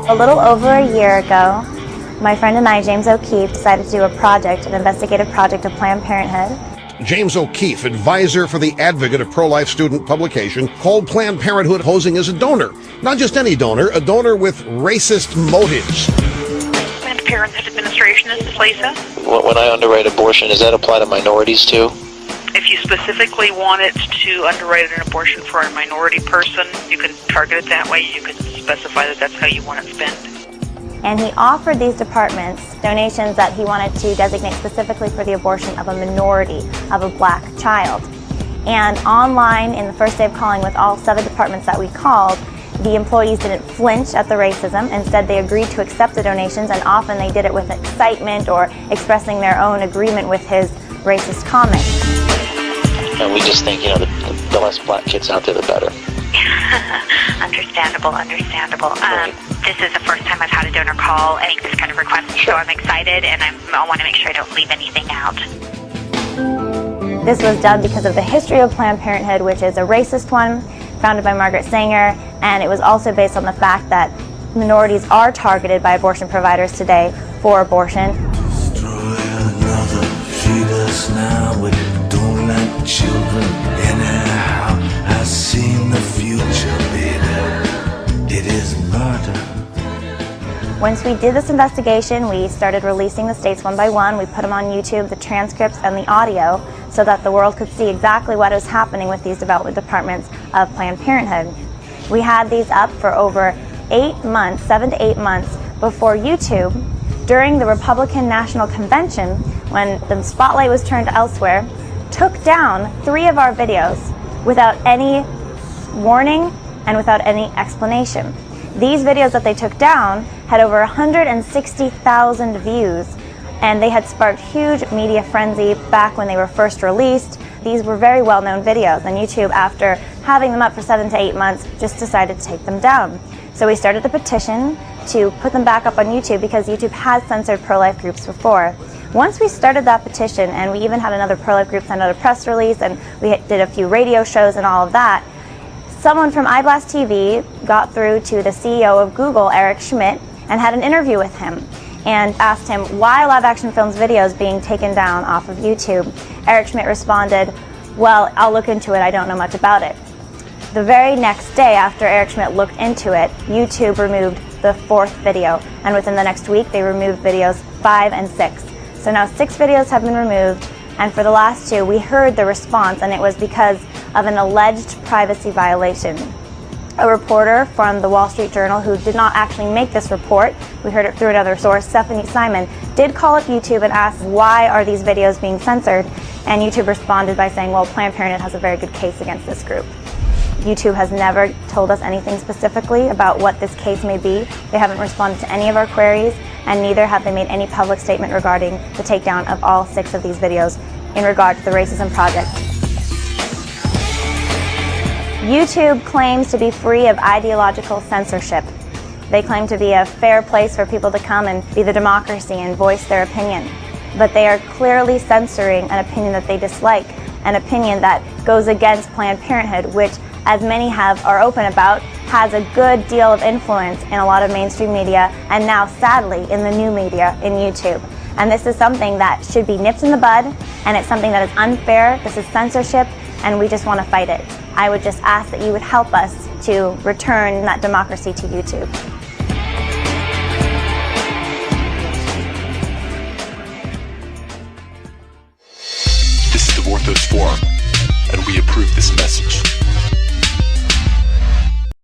A little over a year ago, my friend and I, James O'Keefe, decided to do a project, an investigative project of Planned Parenthood. James O'Keefe, advisor for the Advocate of Pro-Life Student publication, called Planned Parenthood posing as a donor. Not just any donor, a donor with racist motives. Planned Parenthood Administration, this is Lisa. When I underwrite abortion, does that apply to minorities too? If you specifically wanted to underwrite an abortion for a minority person, you can target it that way. You can specify that that's how you want it spent. And he offered these departments donations that he wanted to designate specifically for the abortion of a minority, of a black child. And online, in the first day of calling with all 7 departments that we called, the employees didn't flinch at the racism. Instead, they agreed to accept the donations, and often they did it with excitement or expressing their own agreement with his racist comments. And we just think, the less black kids out there, the better. Understandable. This is the first time I've had a donor call and make this kind of request, so I'm excited, and I want to make sure I don't leave anything out. This was done because of the history of Planned Parenthood, which is a racist one, founded by Margaret Sanger, and it was also based on the fact that minorities are targeted by abortion providers today for abortion. Destroy another, feed us now with it, don't like children anyhow. I've seen the future, baby, it is murder. Once we did this investigation, we started releasing the states one by one. We put them on YouTube, the transcripts and the audio, so that the world could see exactly what is happening with these development departments of Planned Parenthood. We had these up for over 8 months, 7 to 8 months, before YouTube, during the Republican National Convention, when the spotlight was turned elsewhere, took down 3 of our videos without any warning and without any explanation. These videos that they took down had over 160,000 views, and they had sparked huge media frenzy back when they were first released. These were very well-known videos, and YouTube, after having them up for 7 to 8 months, just decided to take them down. So we started a petition to put them back up on YouTube because YouTube has censored pro-life groups before. Once we started that petition, and we even had another pro-life group send out a press release, and we did a few radio shows and all of that, someone from iBlast TV got through to the CEO of Google, Eric Schmidt, and had an interview with him and asked him why live action films videos being taken down off of YouTube. Eric Schmidt responded, "Well, I'll look into it, I don't know much about it." The very next day after Eric Schmidt looked into it, YouTube removed the 4th video, and within the next week they removed videos 5 and 6. So now 6 videos have been removed, and for the last 2 we heard the response, and it was because of an alleged privacy violation. A reporter from the Wall Street Journal, who did not actually make this report, we heard it through another source, Stephanie Simon, did call up YouTube and ask, why are these videos being censored? And YouTube responded by saying, well, Planned Parenthood has a very good case against this group. YouTube has never told us anything specifically about what this case may be. They haven't responded to any of our queries, and neither have they made any public statement regarding the takedown of all 6 of these videos in regard to the Racism Project. YouTube claims to be free of ideological censorship. They claim to be a fair place for people to come and be the democracy and voice their opinion. But they are clearly censoring an opinion that they dislike, an opinion that goes against Planned Parenthood, which, as many are open about, has a good deal of influence in a lot of mainstream media, and now, sadly, in the new media, in YouTube. And this is something that should be nipped in the bud, and it's something that is unfair. This is censorship, and we just want to fight it. I would just ask that you would help us to return that democracy to YouTube. This is the Orthos Forum, and we approve this message.